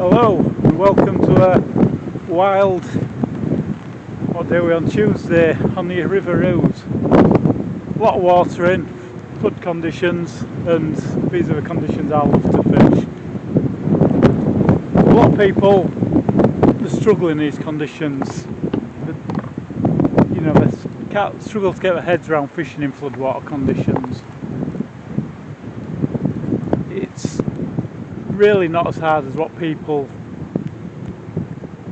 Hello and welcome to a wild, what day are we on, Tuesday on the River Ouse. A lot of water in, flood conditions, and these are the conditions I love to fish. A lot of people they struggle in these conditions. They struggle to get their heads around fishing in floodwater conditions. It's really not as hard as what people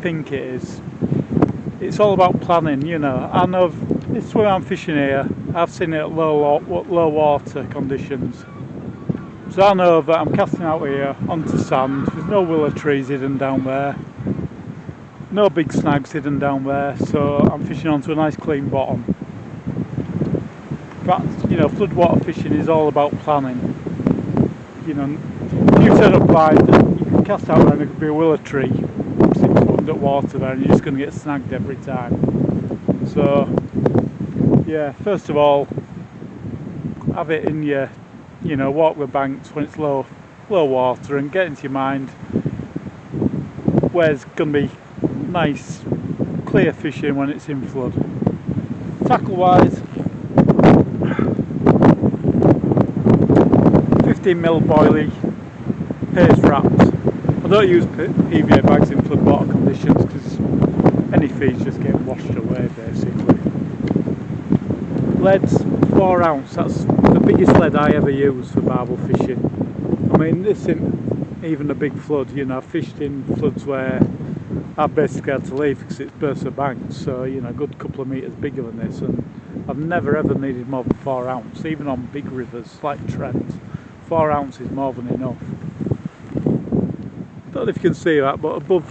think it is. It's all about planning, you know. I know it's where I'm fishing here. I've seen it at low water conditions. So I know that I'm casting out here onto sand. There's no willow trees hidden down there. No big snags hidden down there. So I'm fishing onto a nice clean bottom. In fact, you know, floodwater fishing is all about planning. You know, if you turn up blind, you can cast out and there could be a willow tree 6 foot under water there, and you're just going to get snagged every time. So, yeah, first of all, have it in your, you know, walk the banks when it's low water, and get into your mind where's going to be nice, clear fishing when it's in flood. Tackle wise, 15mm boilie, paste wraps. I don't use PVA bags in floodwater conditions because any feeds just get washed away basically. Leads, 4 ounce, that's the biggest lead I ever use for barbel fishing. I mean, this isn't even a big flood, you know. I've fished in floods where I've basically had to leave because it's burst the banks, so you know, a good couple of metres bigger than this, and I've never ever needed more than 4 ounce, even on big rivers like Trent. 4 ounce is more than enough. Don't know if you can see that, but above,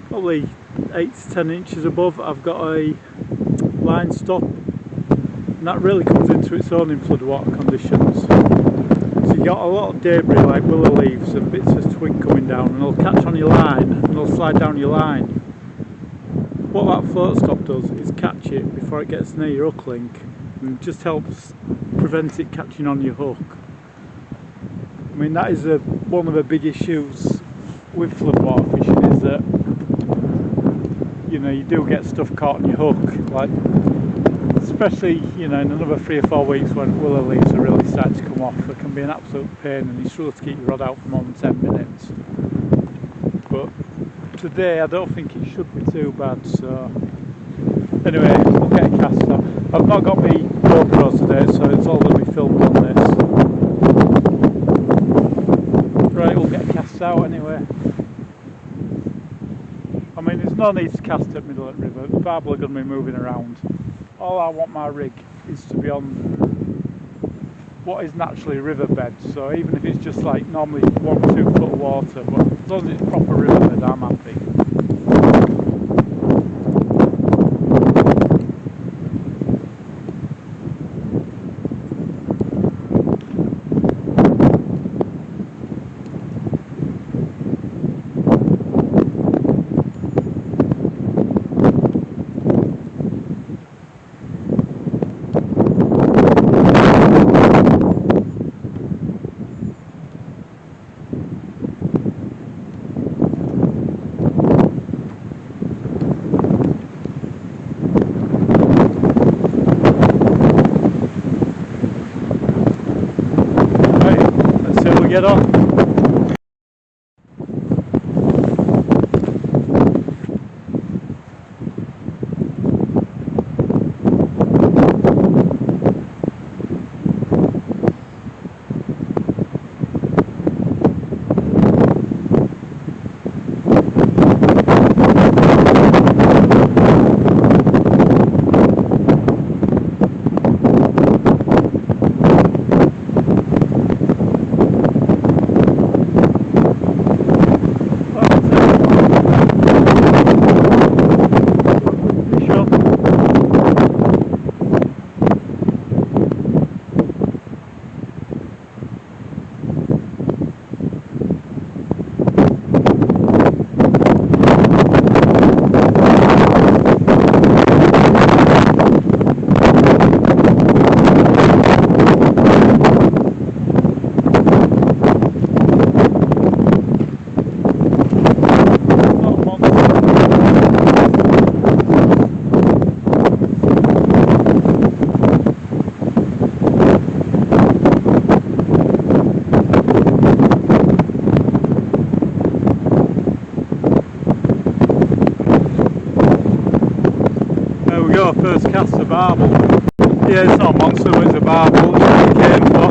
probably 8 to 10 inches above, I've got a line stop, and that really comes into its own in floodwater conditions. So you got a lot of debris like willow leaves and bits of twig coming down, and they'll catch on your line and they'll slide down your line. What that float stop does is catch it before it gets near your hook link, and just helps prevent it catching on your hook. I mean, that is one of the big issues with floodwater fishing, is that, you know, you do get stuff caught on your hook, like especially, you know, in another 3 or 4 weeks when willow leaves are really starting to come off. It can be an absolute pain, and you struggle to keep your rod out for more than 10 minutes. But today I don't think it should be too bad, so anyway, we'll get a cast up. I've not got my GoPro today, so it's all going to be filmed on this. Right, we'll get a cast out anyway. I mean, there's no need to cast at middle of the river. The barbel are going to be moving around. All I want my rig is to be on what is naturally riverbed, so even if it's just like normally 1 or 2 foot of water, but as long as it's proper riverbed, I'm happy. Get off. barbel. Yeah, it's not a monster, but it's a barbel. It's what it came for.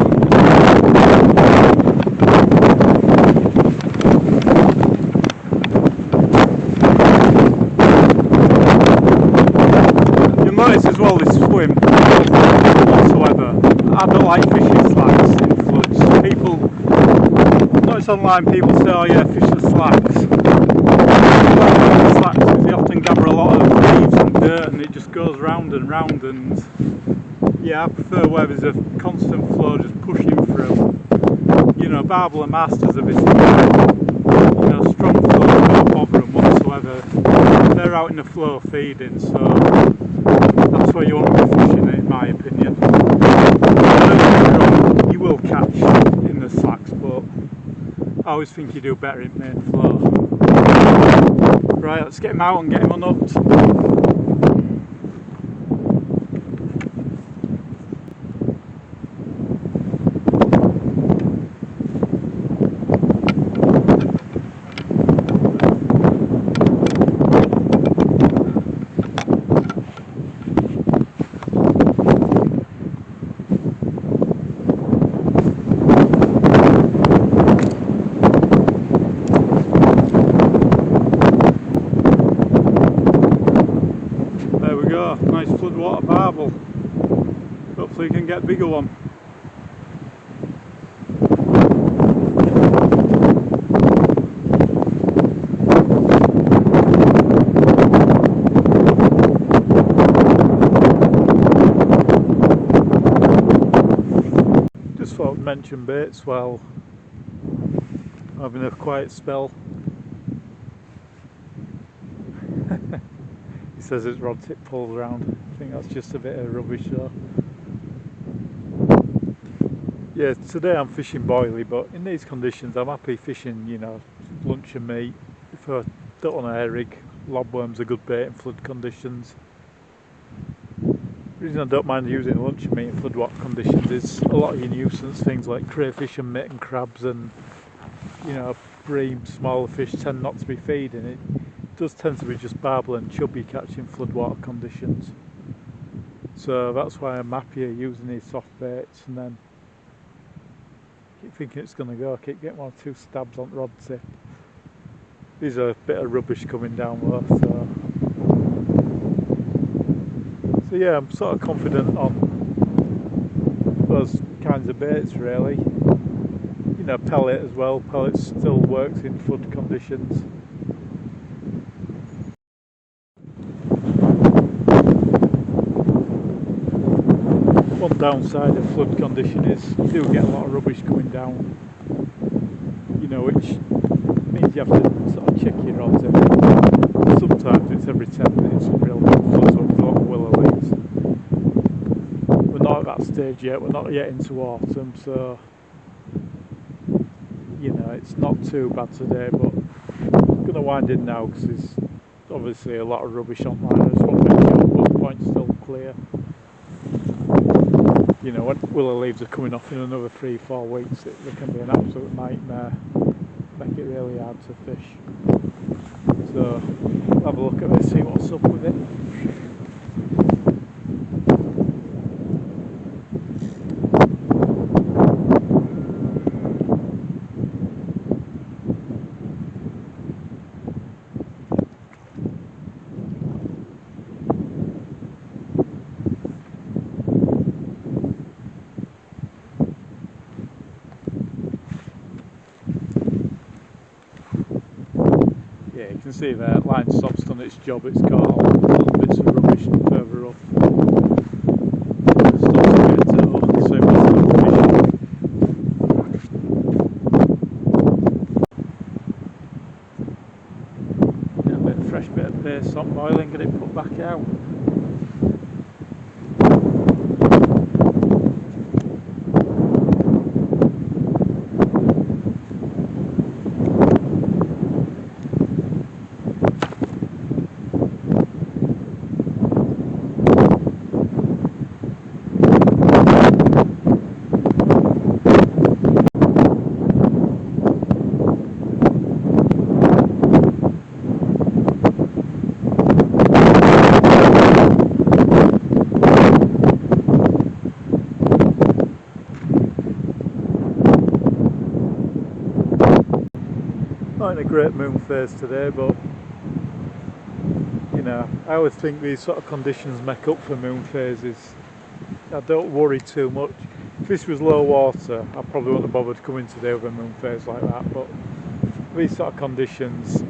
You'll notice as well they swim whatsoever. I don't like fishing slacks in floods. People, notice online people say, oh yeah, fish the slacks. Slacks because they often gather a lot of leaves and dirt and it just goes round and round, and yeah, I prefer where there's a constant flow just pushing through. You know, barbel are masters of this. You know, strong flow don't bother them whatsoever. They're out in the flow feeding, so that's where you want to be fishing it, in my opinion. You will catch in the slacks, but I always think you do better in main flow. Right, let's get him out and get him unhooked. Nice floodwater barbel. Hopefully you can get a bigger one. Just thought I'd mention baits while having a quiet spell. He says his rod tip pulls around. I think that's just a bit of rubbish though. Yeah, today I'm fishing boilie, but in these conditions I'm happy fishing, you know, lunch and meat. If I don't want a hair rig, lobworm's a good bait in flood conditions. The reason I don't mind using lunch and meat in floodwater conditions is a lot of your nuisance things like crayfish and mitten crabs and, you know, bream, smaller fish tend not to be feeding. It does tend to be just barbel and chubby catching floodwater conditions. So that's why I'm happier using these soft baits, and then keep thinking it's going to go, keep getting 1 or 2 stabs on rod tip. These are a bit of rubbish coming down though, so yeah, I'm sort of confident on those kinds of baits really. You know, pellet as well, pellet still works in flood conditions. One downside of flood condition is you do get a lot of rubbish coming down, you know, which means you have to sort of check your rods every. Sometimes it's every 10 minutes in real big floods when there's a lot of willow leaves. We're not at that stage yet, we're not yet into autumn, so you know, it's not too bad today, but I'm going to wind in now because there's obviously a lot of rubbish online. I just want to make sure the point's still clear. You know, when willow leaves are coming off in another 3-4 weeks, they can be an absolute nightmare, make it really hard to fish. So, have a look at this, see what's up with it. Yeah, you can see there, line stop's done its job, it's got all little bits of rubbish further up. Stops a bit to look, so it must have fish. Get a bit of fresh bit of paste on boiling, get it put back out. Not in a great moon phase today, but you know, I always think these sort of conditions make up for moon phases. I don't worry too much. If this was low water, I probably wouldn't have bothered coming today with a moon phase like that, but these sort of conditions,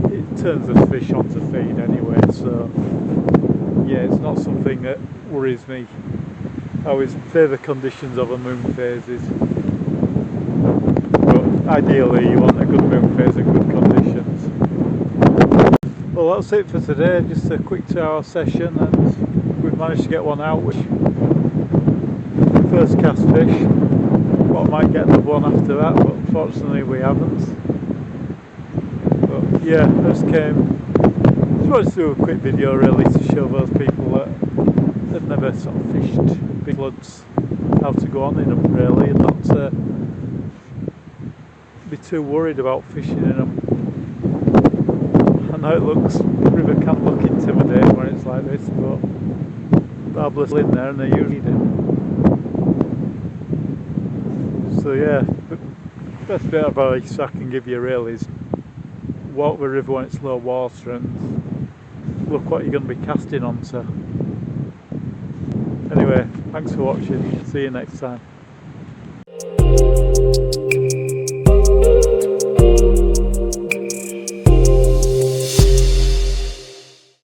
it turns the fish onto feed anyway, so yeah, it's not something that worries me. I always favour conditions over moon phases, but ideally you want a good moon phase and good conditions. Well, that's it for today, just a quick 2-hour session, and we've managed to get one out, which first cast fish. Well, I might get another one after that, but unfortunately we haven't. But yeah, just wanted to do a quick video really to show those people that have never sort of fished big floods how to go on in them really, and not to be too worried about fishing in them. I know the river can look intimidating when it's like this, but Barbel's in there and they're usually in. So yeah, the best bit of advice I can give you really is walk the river when it's low water and look what you're going to be casting onto. Anyway, thanks for watching, see you next time.